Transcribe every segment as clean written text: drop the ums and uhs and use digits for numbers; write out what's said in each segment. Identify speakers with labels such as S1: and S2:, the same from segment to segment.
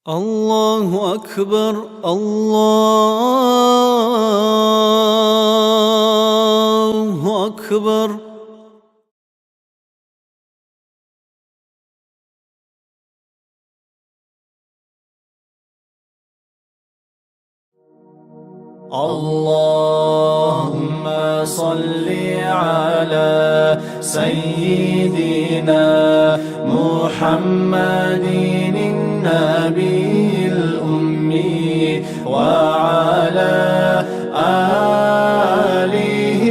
S1: الله أكبر الله أكبر.
S2: اللهم صل على سيدنا محمد النبي الأمي وعلى آله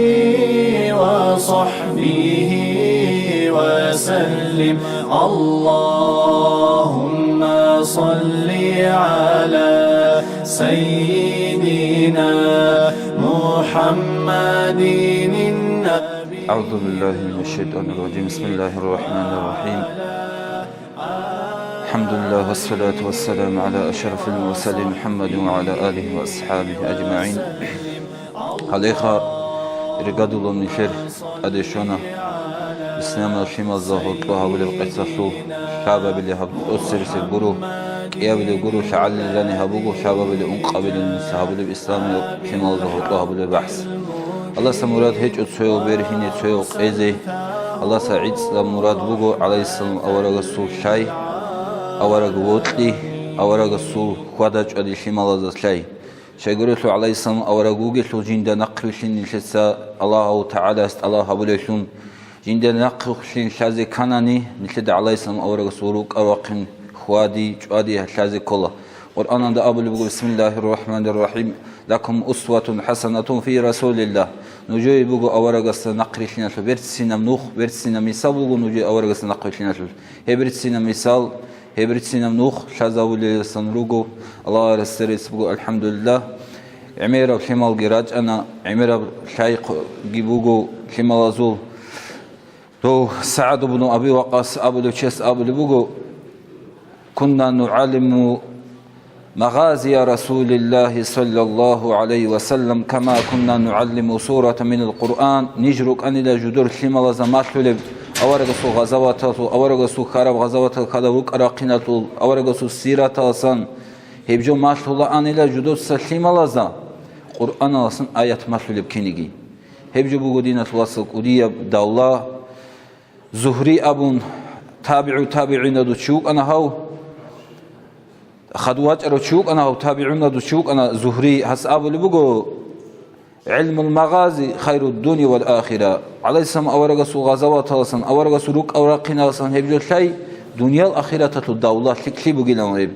S2: وصحبه وسلم. اللهم صل على سيدنا محمد النبي.
S3: أعوذ بالله من الشيطان الرجيم. بسم الله الرحمن الرحيم. الحمد لله والصلاة والسلام على أشرف المرسلين محمد وعلى آله وأصحابه أجمعين. عليها رجال من خير أديشونا إسلام الشمال ظهر الله بالقصة شعب بالله أسر سبرو يا بالجرو شعل لنا هبوجو شعب بالأنقابل النساب بالإسلام شمال ظهر الله بالبحث. الله سمراد هيج أتسوي برهين أتسوي قيزي. الله سعيد سمراد بوجو عليه السلام أورج السول شاي أورج وطلي أورج السول خدج أدي شمال الشاي شجرته عليه السلام أورج وجه جند نقرشين نشسا الله تعالى است الله هبولشون جند نقرشين شازي كناني نشد عليه السلام أورج سوروك أوقن خوادي جوادي شازي كله. قرآن عند أبو البقول بسم الله الرحمن الرحيم. لكم أسوة حسنة في رسول الله. نجوي بقول أورجس نقرشين شو برتسينا منوخ برتسينا مثال بقول نجوي أورجس نقرشين شو هبرتسينا مثال هبرتسينا منوخ شازاولي سنروجو الله رسرس بقول الحمد لله. عميرة شمال جراج أنا عميرة شايق جيبوجو شمال أزول تو سعد بن أبي وقاص أبو لشيس أبو لبوجو كنا نعلم مغازي رسول الله صلى الله عليه وسلم كما كنا نعلم سورة من القرآن نجرك أن إلى جدر شمال زمات لب أورجسو غزوات أورجسو خراب غزوات خدوك أراقينة أورجسو سيرة أصلا هبجو مات الله أن إلى جدر شمال زا قرآن أصلا آيات مات لب كنيجي هبجو بقدينة وصل قدية دولة زهري أبون تابعين دوتشوك أنا هاو خدوات رشوك أنا وتابعون رشوك أنا زهري حساب اللي بقول علم المغازي خير الدنيا والآخرة. عليه السلام أورجسو غزوات أصلا أورجسو روك أوراقنا أصلا هبجو شيء دنيا الآخرة تدولة شكلي بقينا نريب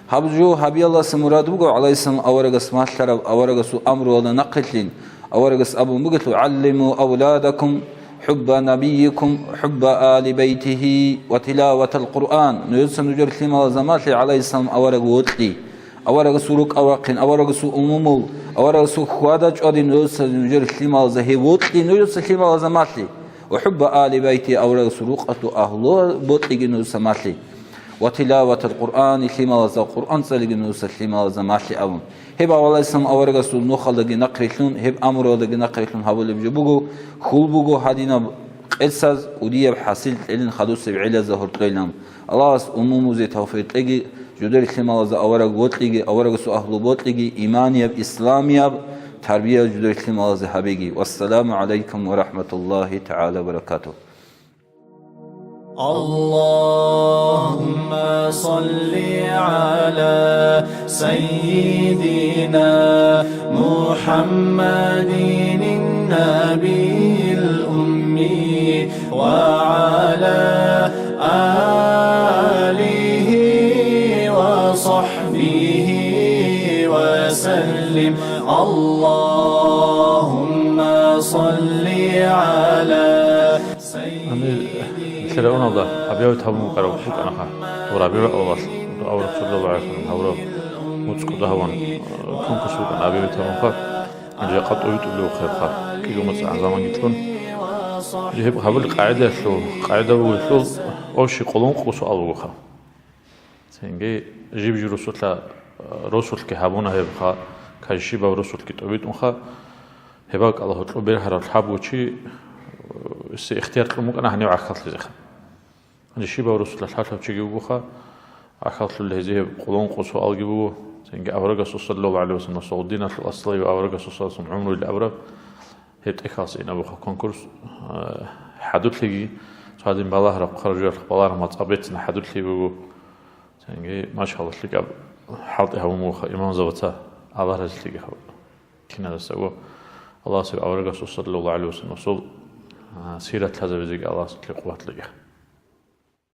S3: هبجو هبي الله سمراد بقول عليه السلام أورجس ما شرب أورجسو أمر ولا نقلين أورجس أبو بقول علموا أولادكم حب نبيكم حب آل بيته وتلاوة القرآن. نيوسن نجر كلمة زمات عليه السلام أورج وطلي أورج سروق أوراقين أورج سو أمومو أورج سو خوادج أدي نيوسن نجر كلمة زهي وطلي نيوسن كلمة زماتلي وحب آل بيته أورج سروق أتو أهلو بطلي نيوسن ماتلي وتلاوة القرآن كلمة القرآن سلق نيوسن كلمة زماتلي أون هب عليه السلام أورج سو نخل لقي نقريشون هب أمر لقي نقريشون هبول بجبوجو خول بوجو هدينا قصص ودي بحصيل إلين خدوس بعيلة زهرت ليلهم الله أمومو زي توفيق لقي جدر كلمة ز أورج وط لقي أورج سو أهل بوت لقي إيمانية بإسلامية تربية جدر كلمة ز حبيجي. والسلام عليكم ورحمة الله تعالى وبركاته.
S2: اللهم صل على سيدنا محمد النبي الأمي وعلى آله وصحبه وسلم. اللهم صل على سيدنا
S4: سلام الله أبيو تهمو كرو شك أنا خا ورابيو الله أو رسول الله عليه وسلم هورو متسكو دهوان كون كسوق أنا أبيو تهمو خا أجا قط أيت له خير خا كيلو متسع زمان يتكون يهب قبل قاعدة شو قاعدة وشو أو شيء قلون قوس ألو خا سينجي جيب رسول الله رسول كهابونا هيب خا كاجي برسول كتابيت خا هباك الله تقبل هرب حبوشي اختيار ممكن أنا هنيو عخص لزخ. الشيبة ورسول الله حتى تيجي وبخا أخذت له هذه قلون قصو ألجبو تنجي أورجا صلى الله عليه وسلم صعودين الأصلي وأورجا صلى الله عليه وسلم عمره الأورج هبت إخاص إن أبو كونكورس حدث لي هذه بالله رب خرج بالله ما تصابتنا حدث لي بقول تنجي ما شاء الله لك حلطها وموخ إمام زوجته الله رزق لك كنا نسوي الله سبحانه وتعالى صلى الله عليه وسلم سيرة هذا بزيج الله سبحانه وتعالى